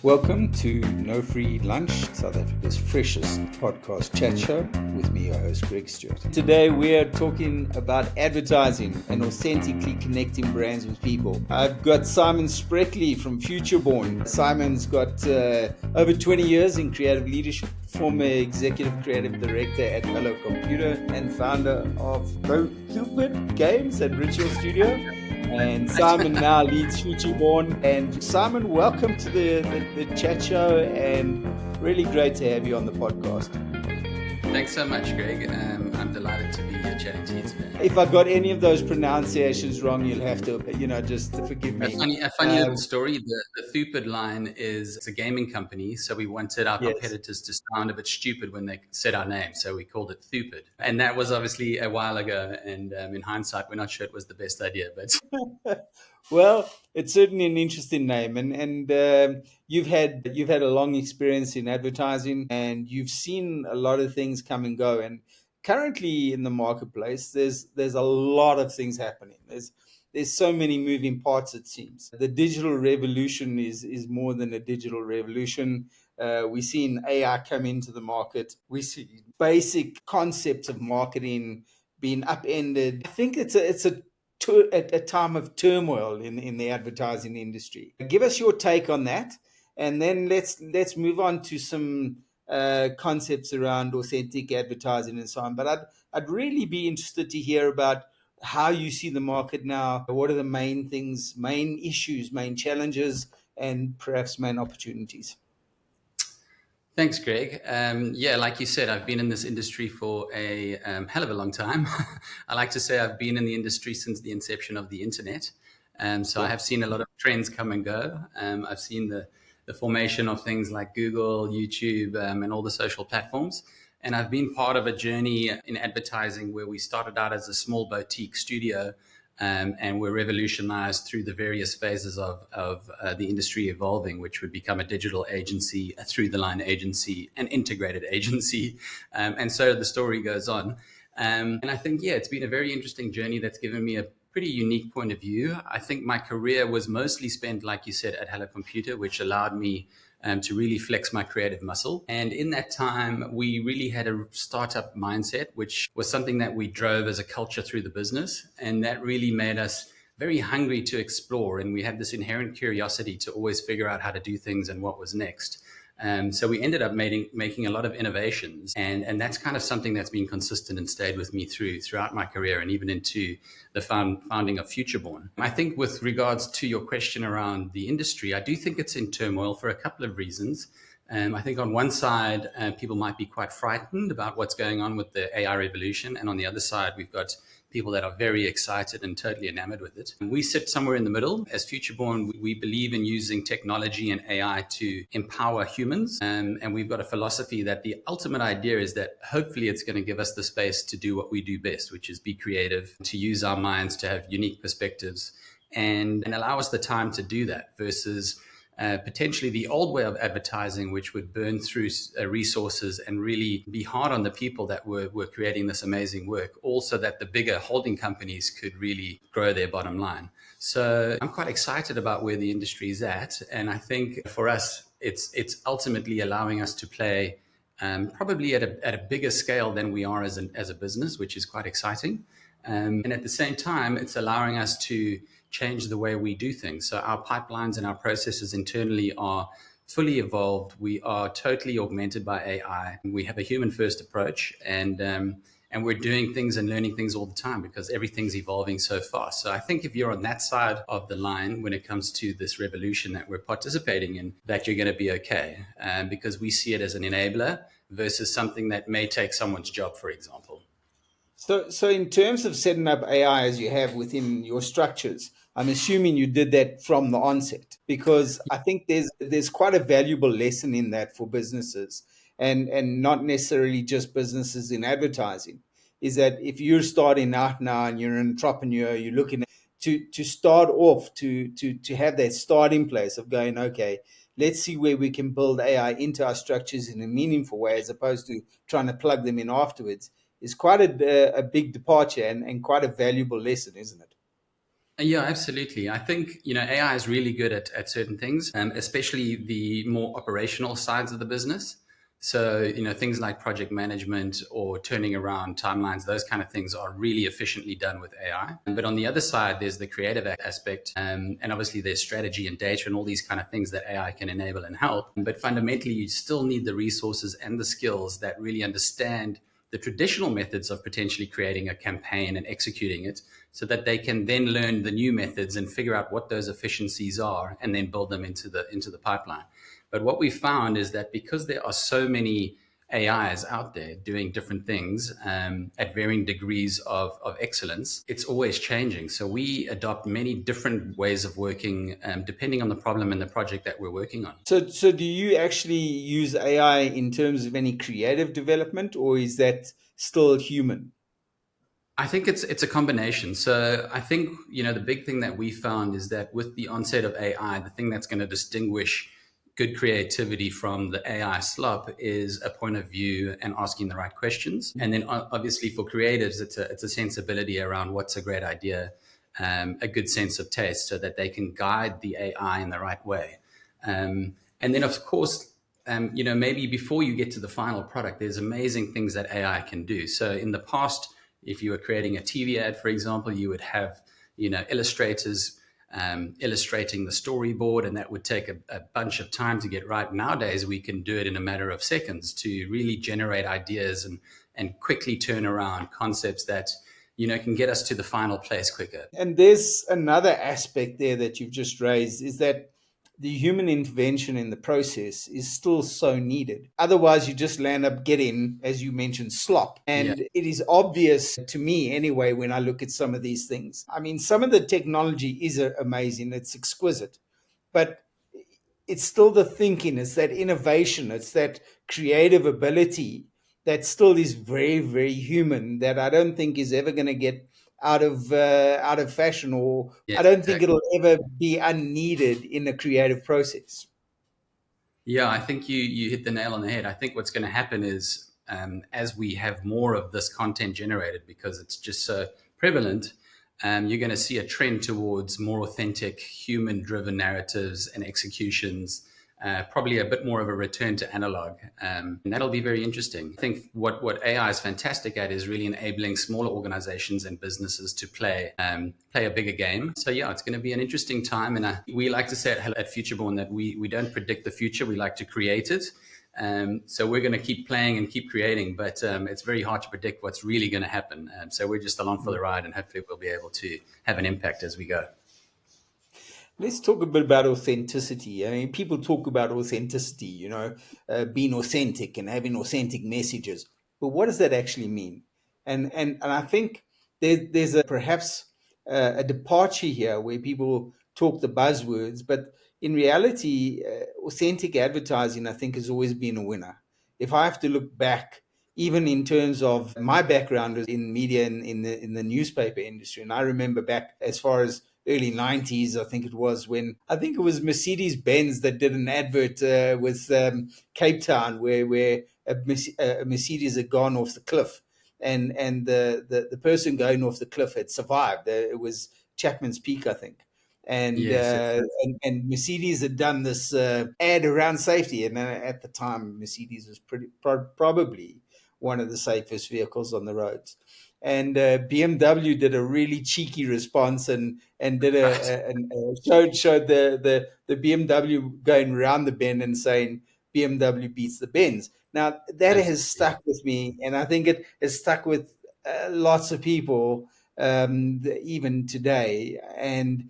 Welcome to No Free Lunch, South Africa's freshest podcast chat show with me, your host, Greg Stewart. Today we are talking about advertising and authentically connecting brands with people. I've got Simon Spreckley from Futureborn. Simon's got over 20 years in creative leadership, former executive creative director at Hello Computer and founder of Hello Computer Games and Ritual Studio. And Simon now leads Futureborn. And Simon, welcome to the chat show, and really great to have you on the podcast. Thanks so much, Greg. I'm delighted to be here chatting to you today. If I got any of those pronunciations wrong, you'll have to, just forgive me. A funny little story. The Thupid line is a gaming company, so we wanted our competitors to sound a bit stupid when they said our name, so we called it Thupid. And that was obviously a while ago, and in hindsight, we're not sure it was the best idea. But well, it's certainly an interesting name, and you've had a long experience in advertising, and you've seen a lot of things come and go. And currently in the marketplace, there's a lot of things happening. There's so many moving parts, it seems. The digital revolution is more than a digital revolution. We're seeing AI come into the market. We see basic concepts of marketing being upended. I think it's a time of turmoil in the advertising industry. Give us your take on that, and then let's move on to some concepts around authentic advertising and so on. But I'd really be interested to hear about how you see the market now. What are the main things, main issues, main challenges, and perhaps main opportunities? Thanks, Greg. Like you said, I've been in this industry for a hell of a long time. I like to say I've been in the industry since the inception of the internet. So I have seen a lot of trends come and go. I've seen the formation of things like Google, YouTube, and all the social platforms. And I've been part of a journey in advertising where we started out as a small boutique studio, and we're revolutionized through the various phases of the industry evolving, which would become a digital agency, a through-the-line agency, an integrated agency. And so the story goes on. And I think, it's been a very interesting journey that's given me a pretty unique point of view. I think my career was mostly spent, like you said, at Hello Computer, which allowed me to really flex my creative muscle. And in that time, we really had a startup mindset, which was something that we drove as a culture through the business. And that really made us very hungry to explore. And we had this inherent curiosity to always figure out how to do things and what was next. So we ended up making a lot of innovations. And that's kind of something that's been consistent and stayed with me throughout my career and even into the founding of Futureborn. I think with regards to your question around the industry, I do think it's in turmoil for a couple of reasons. I think on one side, people might be quite frightened about what's going on with the AI revolution. And on the other side, we've got people that are very excited and totally enamored with it. And we sit somewhere in the middle. As Futureborn, we believe in using technology and AI to empower humans. And we've got a philosophy that the ultimate idea is that hopefully it's going to give us the space to do what we do best, which is be creative, to use our minds, to have unique perspectives, and allow us the time to do that versus potentially the old way of advertising, which would burn through resources and really be hard on the people that were creating this amazing work, also that the bigger holding companies could really grow their bottom line. So I'm quite excited about where the industry is at. And I think for us, it's ultimately allowing us to play probably at a bigger scale than we are as a business, which is quite exciting. And at the same time, it's allowing us to change the way we do things. So our pipelines and our processes internally are fully evolved. We are totally augmented by AI. We have a human-first approach, and we're doing things and learning things all the time because everything's evolving so fast. So I think if you're on that side of the line when it comes to this revolution that we're participating in, that you're going to be okay, because we see it as an enabler versus something that may take someone's job, for example. So in terms of setting up AI as you have within your structures, I'm assuming you did that from the onset, because I think there's quite a valuable lesson in that for businesses, and not necessarily just businesses in advertising, is that if you're starting out now and you're an entrepreneur, you're looking to start off, to have that starting place of going, okay, let's see where we can build AI into our structures in a meaningful way, as opposed to trying to plug them in afterwards, is quite a big departure and quite a valuable lesson, isn't it? Yeah, absolutely. I think, AI is really good at certain things, especially the more operational sides of the business. So, things like project management or turning around timelines, those kind of things are really efficiently done with AI. But on the other side, there's the creative aspect, and obviously there's strategy and data and all these kind of things that AI can enable and help. But fundamentally, you still need the resources and the skills that really understand the traditional methods of potentially creating a campaign and executing it, so that they can then learn the new methods and figure out what those efficiencies are and then build them into the pipeline. But what we found is that because there are so many AIs out there doing different things at varying degrees of excellence, it's always changing. So we adopt many different ways of working depending on the problem and the project that we're working on. So do you actually use AI in terms of any creative development, or is that still human? I think it's a combination. So I think the big thing that we found is that with the onset of AI, the thing that's going to distinguish good creativity from the AI slop is a point of view and asking the right questions. And then obviously for creatives, it's a sensibility around what's a great idea, a good sense of taste, so that they can guide the AI in the right way. And then of course, maybe before you get to the final product, there's amazing things that AI can do. So in the past, if you were creating a TV ad, for example, you would have, illustrators illustrating the storyboard, and that would take a bunch of time to get right. Nowadays, we can do it in a matter of seconds to really generate ideas and quickly turn around concepts that, can get us to the final place quicker. And there's another aspect there that you've just raised, is that the human intervention in the process is still so needed. Otherwise, you just land up getting, as you mentioned, slop. Yeah, And it is obvious to me, anyway, when I look at some of these things. I mean, some of the technology is amazing, it's exquisite, but it's still the thinking, it's that innovation, it's that creative ability that still is very, very human, that I don't think is ever going to get out of fashion, or yeah, I don't think exactly. it'll ever be unneeded in a creative process. Yeah, I think you hit the nail on the head. I think what's going to happen is as we have more of this content generated, because it's just so prevalent, you're going to see a trend towards more authentic, human-driven narratives and executions. Probably a bit more of a return to analog, and that'll be very interesting. I think what AI is fantastic at is really enabling smaller organizations and businesses to play a bigger game. So yeah, it's going to be an interesting time, and we like to say at Futureborn that we don't predict the future; we like to create it. So we're going to keep playing and keep creating, but it's very hard to predict what's really going to happen. So we're just along for the ride, and hopefully we'll be able to have an impact as we go. Let's talk a bit about authenticity. I mean, people talk about authenticity, being authentic and having authentic messages. But what does that actually mean? And I think there's a perhaps a departure here where people talk the buzzwords, but in reality, authentic advertising, I think, has always been a winner. If I have to look back, even in terms of my background in media and in the newspaper industry, and I remember back as far as early 90s, I think it was, when I think it was Mercedes Benz that did an advert with Cape Town, where a Mercedes had gone off the cliff, and the person going off the cliff had survived. It was Chapman's Peak, I think. Yes. And Mercedes had done this ad around safety, and at the time, Mercedes was probably one of the safest vehicles on the roads. And BMW did a really cheeky response, and did Right. showed the BMW going around the bend and saying BMW beats the Benz. Now that has Absolutely. stuck with me, and I think it has stuck with lots of people even today. And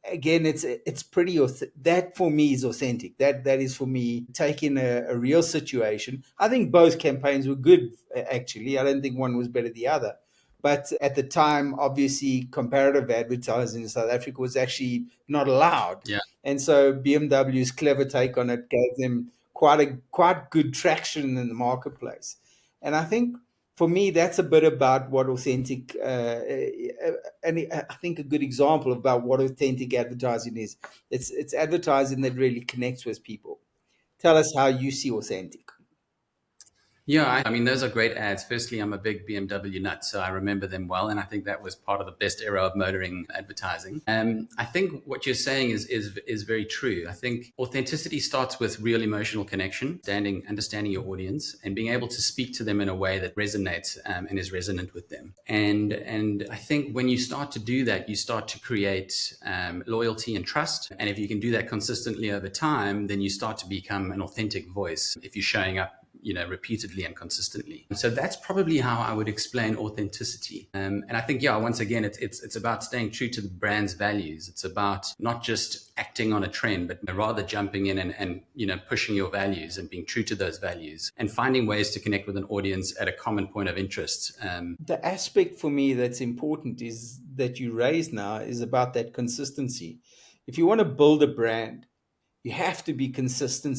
again, it's pretty that for me is authentic. That is for me taking a real situation. I think both campaigns were good, actually. I don't think one was better than the other. But at the time, obviously, comparative advertising in South Africa was actually not allowed. Yeah. And so BMW's clever take on it gave them quite good traction in the marketplace. And I think for me, that's a bit about what authentic, and I think a good example about what authentic advertising is. It's advertising that really connects with people. Tell us how you see authentic. Yeah, I mean, those are great ads. Firstly, I'm a big BMW nut, so I remember them well, and I think that was part of the best era of motoring advertising. I think what you're saying is very true. I think authenticity starts with real emotional connection, understanding your audience, and being able to speak to them in a way that resonates and is resonant with them. And I think when you start to do that, you start to create loyalty and trust. And if you can do that consistently over time, then you start to become an authentic voice. If you're showing up repeatedly and consistently. So that's probably how I would explain authenticity. And I think, yeah, once again, it's about staying true to the brand's values. It's about not just acting on a trend, but rather jumping in and pushing your values and being true to those values and finding ways to connect with an audience at a common point of interest. The aspect for me that's important is that you raise now is about that consistency. If you want to build a brand, you have to be consistent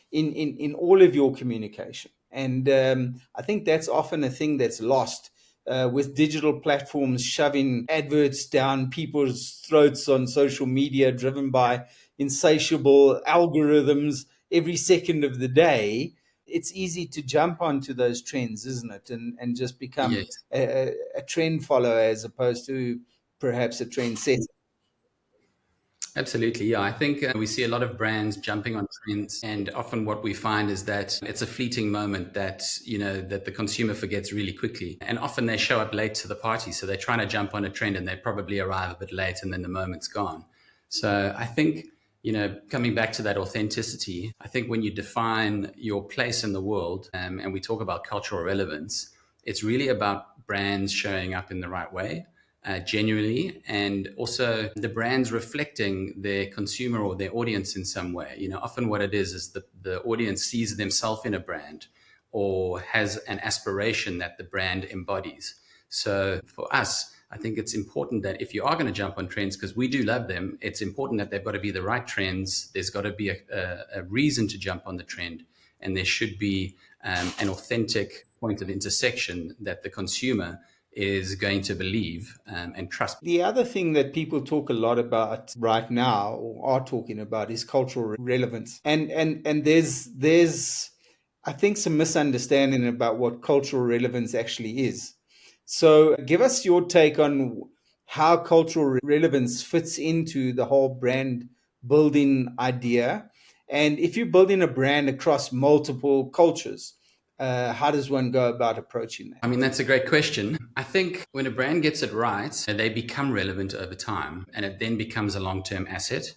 in all of your communication. And I think that's often a thing that's lost with digital platforms shoving adverts down people's throats on social media, driven by insatiable algorithms every second of the day. It's easy to jump onto those trends, isn't it? And just become Yes. a trend follower as opposed to perhaps a trend setter. Absolutely. Yeah. I think we see a lot of brands jumping on trends. And often what we find is that it's a fleeting moment that the consumer forgets really quickly. And often they show up late to the party. So they're trying to jump on a trend and they probably arrive a bit late and then the moment's gone. So I think, coming back to that authenticity, I think when you define your place in the world and we talk about cultural relevance, it's really about brands showing up in the right way genuinely, and also the brands reflecting their consumer or their audience in some way. Often what it is the audience sees themselves in a brand or has an aspiration that the brand embodies. So for us, I think it's important that if you are going to jump on trends, because we do love them, it's important that they've got to be the right trends. There's got to be a reason to jump on the trend, and there should be an authentic point of intersection that the consumer is going to believe and trust. The other thing that people talk a lot about right now or are talking about is cultural relevance. And there's I think some misunderstanding about what cultural relevance actually is. So give us your take on how cultural relevance fits into the whole brand building idea. And if you're building a brand across multiple cultures, how does one go about approaching that? I mean, that's a great question. I think when a brand gets it right, they become relevant over time and it then becomes a long term asset.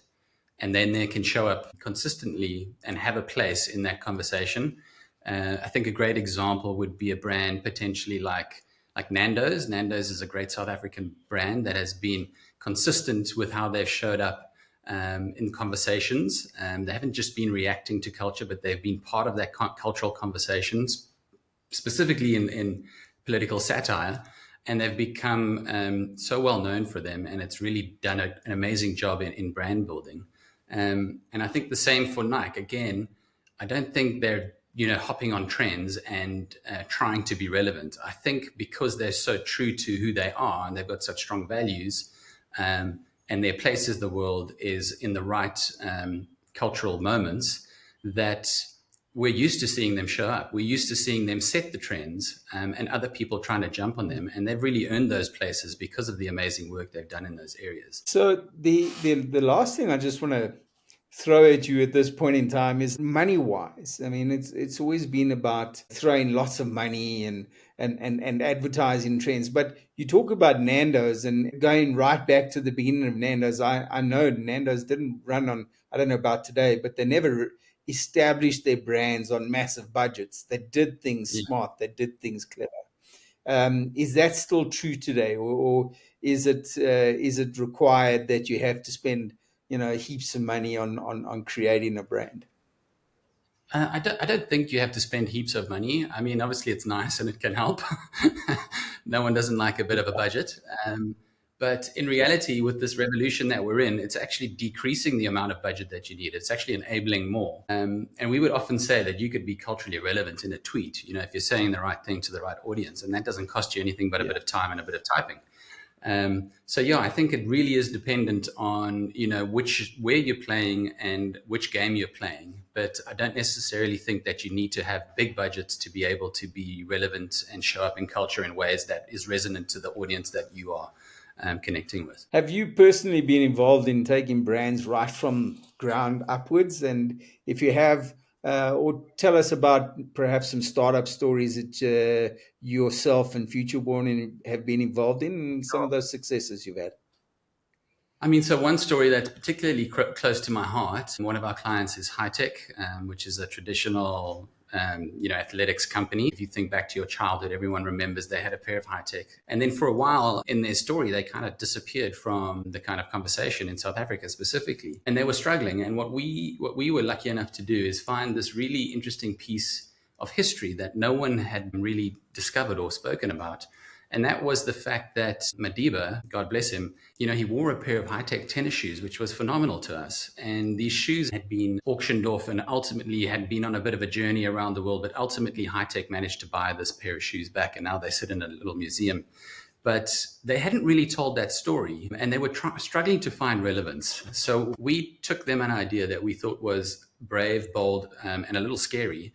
And then they can show up consistently and have a place in that conversation. I think a great example would be a brand potentially like Nando's. Nando's is a great South African brand that has been consistent with how they've showed up in conversations. They haven't just been reacting to culture, but they've been part of that cultural conversations, specifically in political satire. And they've become so well known for them. And it's really done an amazing job in brand building. And I think the same for Nike. Again, I don't think they're hopping on trends and trying to be relevant. I think because they're so true to who they are and they've got such strong values, and their place in the world is in the right cultural moments, that we're used to seeing them show up. We're used to seeing them set the trends and other people trying to jump on them. And they've really earned those places because of the amazing work they've done in those areas. So the last thing I just want to throw at you at this point in time is money wise. I mean, it's always been about throwing lots of money and advertising trends. But you talk about Nando's and going right back to the beginning of Nando's. I know Nando's didn't run on, I don't know about today, but they never established their brands on massive budgets. They did things Yeah. smart. They did things clever. Is that still true today, or is it required that you have to spend heaps of money on creating a brand? I don't think you have to spend heaps of money. I mean, obviously it's nice and it can help. No one doesn't like a bit of a budget. But in reality, with this revolution that we're in, it's actually decreasing the amount of budget that you need. It's actually enabling more. And we would often say that you could be culturally relevant in a tweet, if you're saying the right thing to the right audience. And that doesn't cost you anything but a bit of time and a bit of typing. So yeah, I think it really is dependent on where you're playing and which game you're playing. But I don't necessarily think that you need to have big budgets to be able to be relevant and show up in culture in ways that is resonant to the audience that you are connecting with. Have you personally been involved in taking brands right from ground upwards? And if you have, or tell us about perhaps some startup stories that yourself and have been involved in, and some of those successes you've had. I mean, so one story that's particularly close to my heart, one of our clients is High Tech, which is a traditional, athletics company. If you think back to your childhood, everyone remembers they had a pair of High Tech. And then for a while in their story, they kind of disappeared from the kind of conversation in South Africa specifically. And they were struggling. And what we were lucky enough to do is find this really interesting piece of history that no one had really discovered or spoken about. And that was the fact that Madiba, God bless him, he wore a pair of high-tech tennis shoes, which was phenomenal to us. And these shoes had been auctioned off and ultimately had been on a bit of a journey around the world. But ultimately, high-tech managed to buy this pair of shoes back, and now they sit in a little museum. But they hadn't really told that story, and they were struggling to find relevance. So we took them an idea that we thought was brave, bold, and a little scary.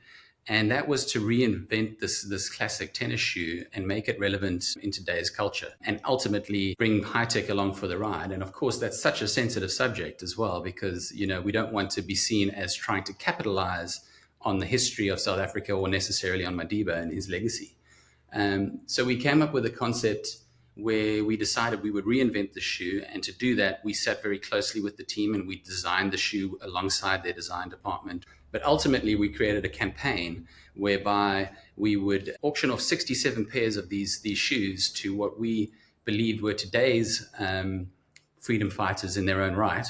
And that was to reinvent this classic tennis shoe and make it relevant in today's culture and ultimately bring high tech along for the ride. And of course, that's such a sensitive subject as well, because, we don't want to be seen as trying to capitalize on the history of South Africa or necessarily on Madiba and his legacy. So we came up with a concept where we decided we would reinvent the shoe. And to do that, we sat very closely with the team and we designed the shoe alongside their design department. But ultimately, we created a campaign whereby we would auction off 67 pairs of these shoes to what we believed were today's freedom fighters in their own right.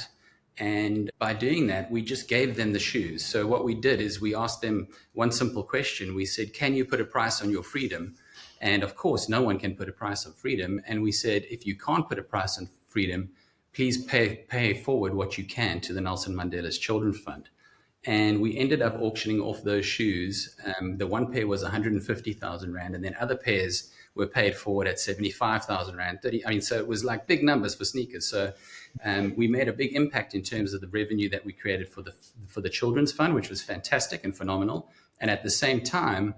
And by doing that, we just gave them the shoes. So what we did is we asked them one simple question. We said, can you put a price on your freedom? And of course, no one can put a price on freedom. And we said, if you can't put a price on freedom, please pay forward what you can to the Nelson Mandela's Children's Fund. And we ended up auctioning off those shoes. The one pair was 150,000 Rand, and then other pairs were paid forward at 75,000 Rand, 30. I mean, so it was like big numbers for sneakers. So we made a big impact in terms of the revenue that we created for the Children's Fund, which was fantastic and phenomenal. And at the same time,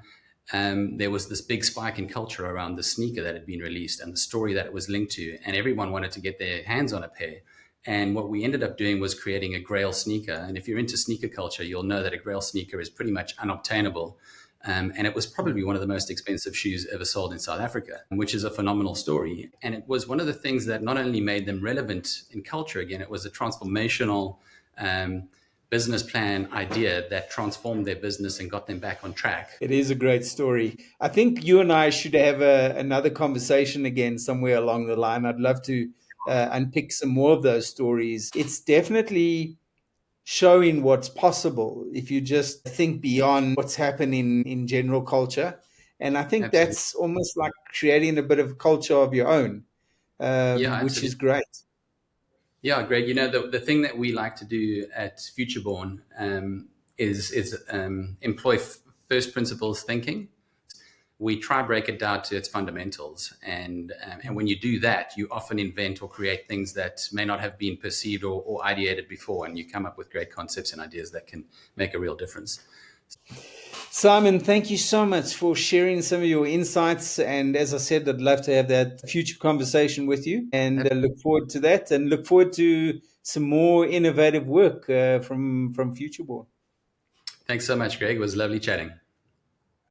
there was this big spike in culture around the sneaker that had been released and the story that it was linked to, and everyone wanted to get their hands on a pair. And what we ended up doing was creating a Grail sneaker. And if you're into sneaker culture, you'll know that a Grail sneaker is pretty much unobtainable. And it was probably one of the most expensive shoes ever sold in South Africa, which is a phenomenal story. And it was one of the things that not only made them relevant in culture again, it was a transformational business plan idea that transformed their business and got them back on track. It is a great story. I think you and I should have another conversation again somewhere along the line. I'd love to unpick some more of those stories. It's definitely showing what's possible if you just think beyond what's happening in general culture. And I think Absolutely. that's almost like creating a bit of culture of your own, Yeah, which is absolutely. great. Yeah, Greg, the thing that we like to do at Futureborn is employ first principles thinking. We try break it down to its fundamentals. And when you do that, you often invent or create things that may not have been perceived or ideated before. And you come up with great concepts and ideas that can make a real difference. Simon, thank you so much for sharing some of your insights. And as I said, I'd love to have that future conversation with you and look forward to that and look forward to some more innovative work from Futureborn. Thanks so much, Greg. It was lovely chatting.